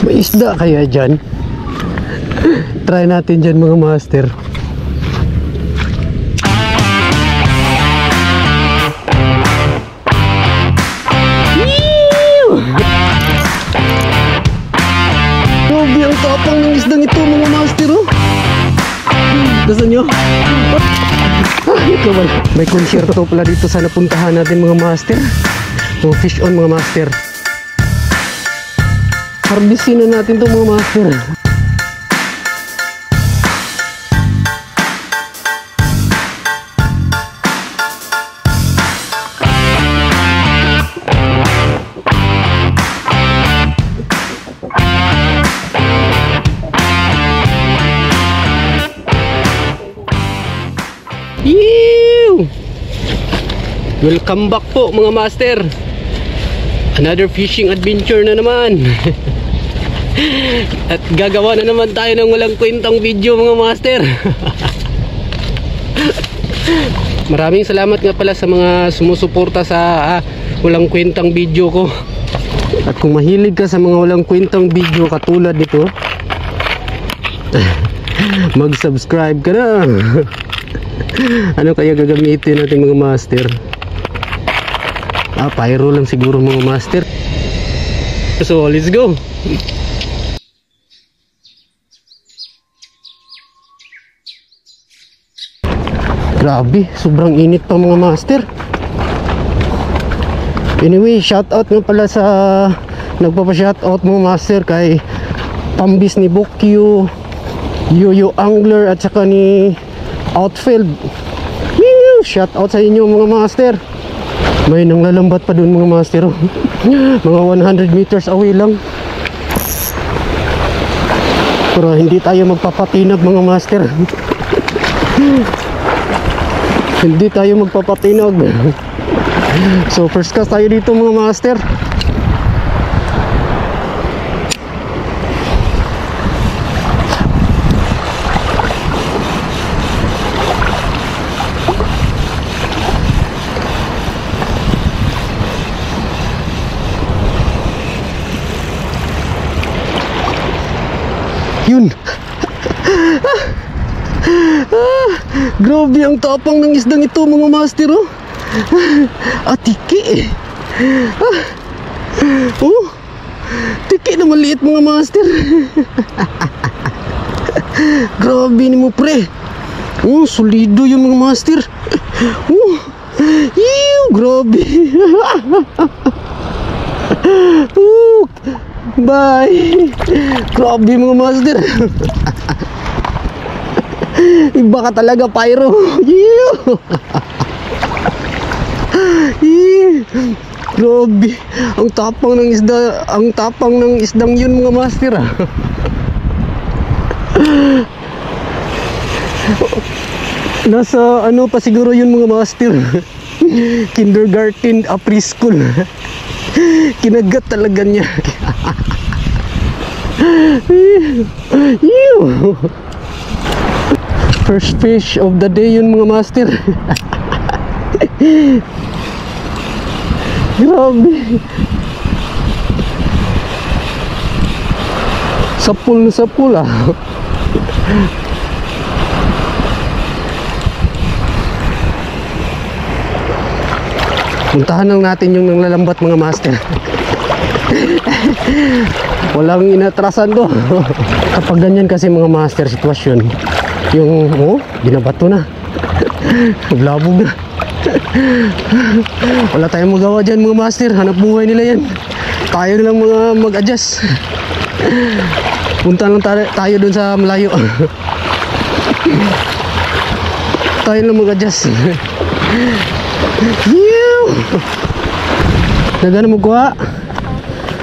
May isda kaya dyan? Try natin dyan mga master. Grabe ang tapang ng isdang ito mga master, oh. Gusto nyo? May konsyerto pala dito sa napuntahan natin mga master. Mga fish on mga master. Harvestin na natin ito mga master. Welcome back po mga master. Another fishing adventure na naman. At gagawa na naman tayo ng walang kwentang video mga master. Maraming salamat nga pala sa mga sumusuporta sa walang kwentang video ko. At kung mahilig ka sa mga walang kwentang video katulad nito, mag-subscribe ka na. Ano kaya gagamitin natin mga master? Pyro lang siguro mga master. So let's go. Grabe, sobrang init pa mga master. Anyway, shout out nga pala sa nagpapa-shout out mga master kay Pambis ni Bokyo, Yoyo Angler at saka ni Outfield. Shout out sa inyo mga master. May nanglalambat pa dun mga master. Mga 100 meters away lang. Pero hindi tayo magpapatinag mga master. Hindi tayo magpapatinag. So first cast tayo dito mga master. Yun. Grabe ang tapang ng isdang ito mga master, oh. Tiki. Oh, tiki na maliit mga master. Grabe ni mo pre. Oh, solido yung mga master. Oh, grabe. Oh, bye. Grabe mga master. Iba ka talaga pyro. Grabe. Ang tapang ng isda. Ang tapang ng isdang yun mga master. Nasa ano pa siguro yun mga master. Kindergarten, preschool. Kinagat talaga niya. First fish of the day yun mga master. Grabe. Sapul na sapul ah. Puntahan lang natin yung nanglalambat mga master. Walang inatrasan to. Kapag ganyan kasi mga master sitwasyon, yung binabato na, blabog na. Wala tayong magawa dyan mga master. Hanap buhay nila yan. Tayo na lang mga mag-adjust. Punta lang tayo dun sa malayo. Tayo lang mag-adjust. Nagana mo kuha?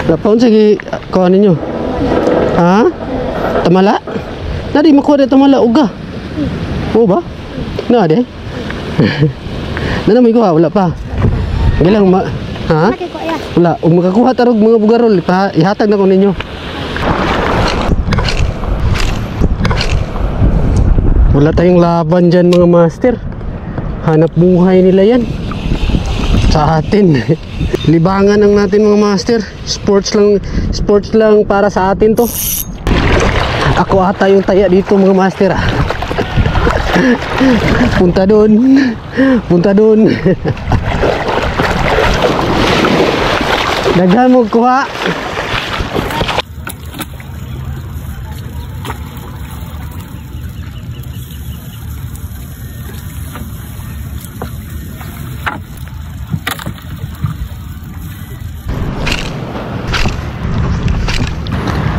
Dapaon sige kuha ninyo. Ha? Tamala? Nadi makuha na tamala uga. Oo ba? Nadi? Nana may kuha? Wala pa. Gilang ha? Wala. Kung makakuha tarog mga bugarol, ihatag na ko ninyo. Wala tayong laban dyan mga master. Hanap buhay nila yan. Sa atin. Libangan ang natin mga master. Sports lang para sa atin to. Ako ata yung taya dito mga master ah. Punta doon. Daghan mo kuha.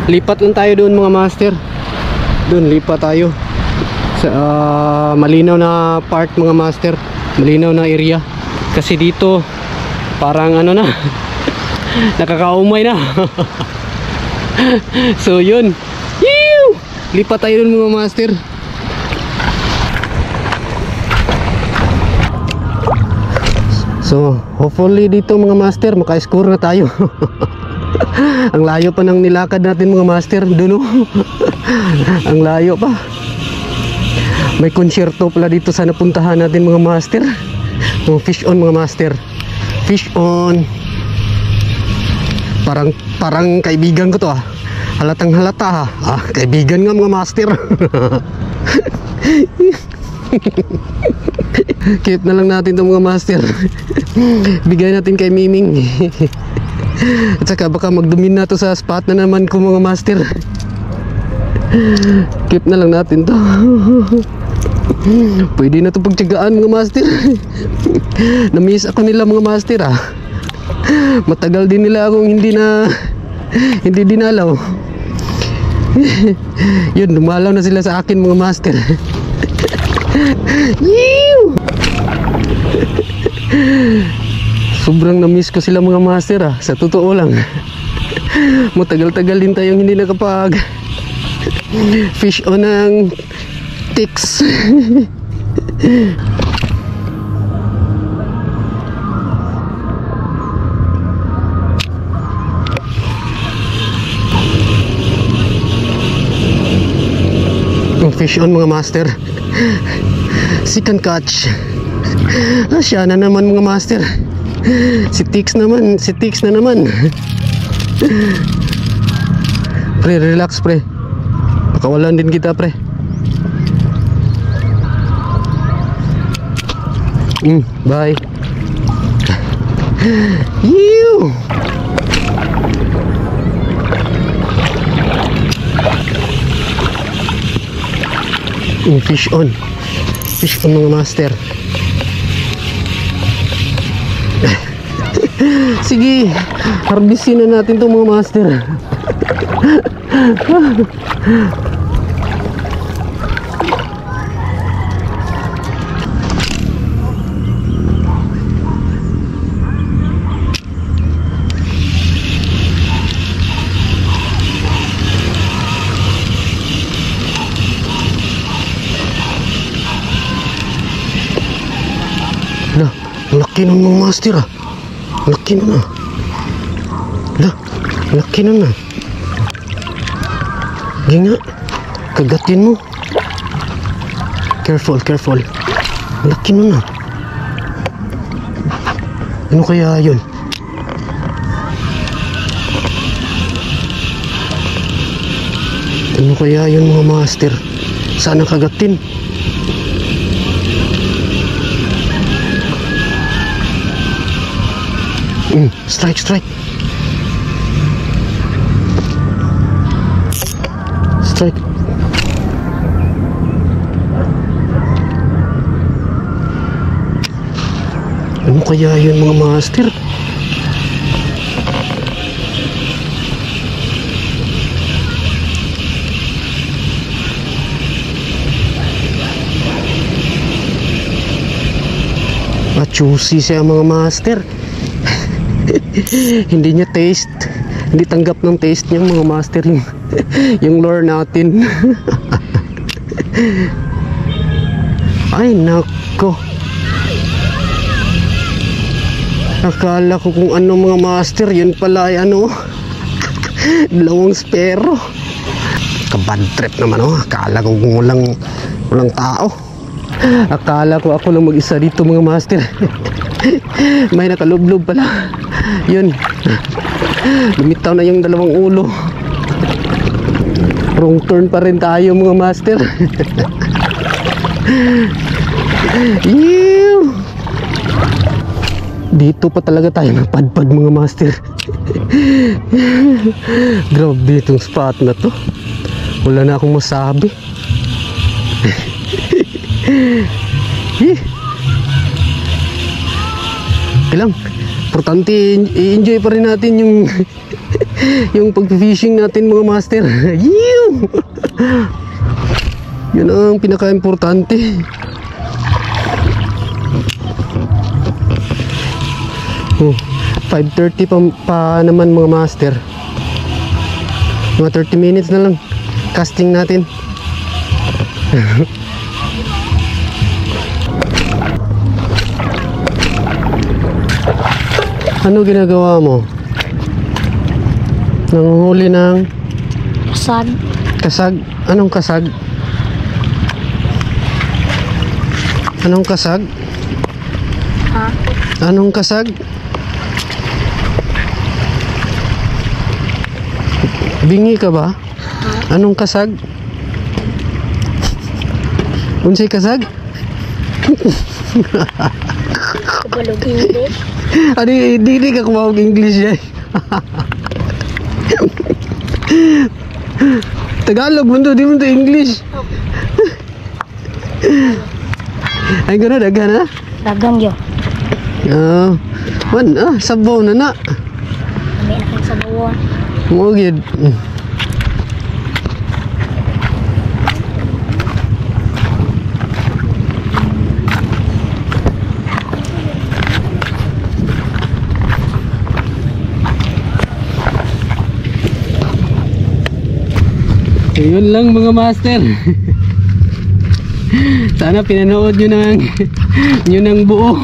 Lipat lang tayo doon mga master. Doon lipat tayo sa malinaw na part mga master. Malinaw na area. Kasi dito parang ano na nakakaumay na. So yun. Yew! Lipat tayo doon mga master. So hopefully dito mga master maka-score na tayo. Ang layo pa ng nilakad natin mga master. Doon oh. Ang layo pa. May konsyerto pala dito sa napuntahan natin mga master. Oh, fish on mga master. Fish on. Parang kaibigan ko to ah. Halatang halata ha. Kaibigan nga mga master. Keep na lang natin to mga master. Bigay natin kay Miming. At saka baka magdumin na to sa spot na naman ko mga master. Keep na lang natin to. Pwede na to pagtyagaan mga master. Na-miss ako nila mga master ah. Matagal din nila akong hindi dinalaw. Yun, dumalaw na sila sa akin mga master. Sobrang na-miss ko sila mga master ah. Sa totoo lang. Matagal-tagal din tayong hindi nakapag fish on ng ticks. Fish on mga master. Second catch. Siya na naman mga master. Si Tix na naman. Pre, relax pre. Pakawalan din kita pre. Bye. You. Fish on mga master. Sige, harbisin na natin itong mga master. Lah, laki ng mga master ah. Laki na. Lah, laki na. Di nga, kagatin mo. Careful. Laki na. Ano kaya yun? Ano kaya yun mga master? Sana kagatin. Strike. Ano kaya yun mga master? Juicy siya mga master. Hindi niya taste, hindi tanggap ng taste niya mga master yung lure natin. Ay nako, akala ko kung ano mga master, yun pala ay ano, dalawang spero. Kabad trip naman oh. Akala ko kung walang tao. Akala ko ako lang mag-isa dito mga master. May nakalublob pala. Yun. Lumitaw na yung dalawang ulo. Wrong turn pa rin tayo mga master. Ew! Dito pa talaga tayo napadpad mga master. Grabe itong spot na to. Wala na akong masabi. Kailang importante i-enjoy pa rin natin yung yung pag-fishing natin mga master. Yun ang pinaka-importante. Oh, 5:30 pa naman mga master. Mga 30 minutes na lang casting natin. Ano ginagawa mo? Nanguhuli ng Kasag. kasag? Anong kasag? Anong kasag? Ha? Anong kasag? Bingi ka ba? Anong kasag? Unsay kasag? Kabalog English. Adi, di ka kumawag English eh. Tagalog mo to, di mo to English. Ay gano'n, dagan ha? Dagan yo. Sabaw na na. Kami na kang sabawon. Mugid. Yun lang mga master. Sana pinanood nyo ng buo.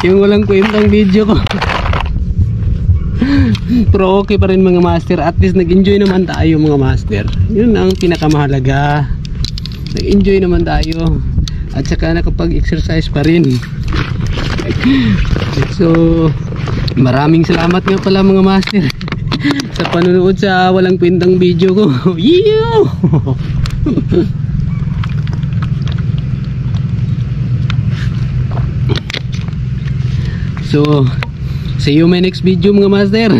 Yung walang kwentang video ko. Pero okay pa rin mga master. At least nag-enjoy naman tayo mga master. Yun ang pinakamahalaga. Nag-enjoy naman tayo. At saka nakapag-exercise pa rin. So maraming salamat nga pala mga master sa panonood sa walang kwentang video ko. Yew! So see you my next video mga master.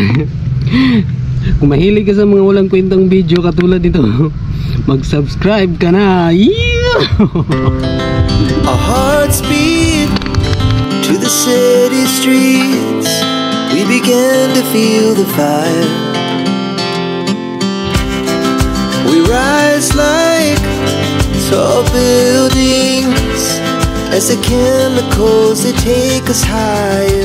Kung mahilig ka sa mga walang kwentang video katulad nito, mag-subscribe ka na. Yew! Our hearts beat to the city streets. We began to feel the fire. We rise like tall buildings as the chemicals they take us higher.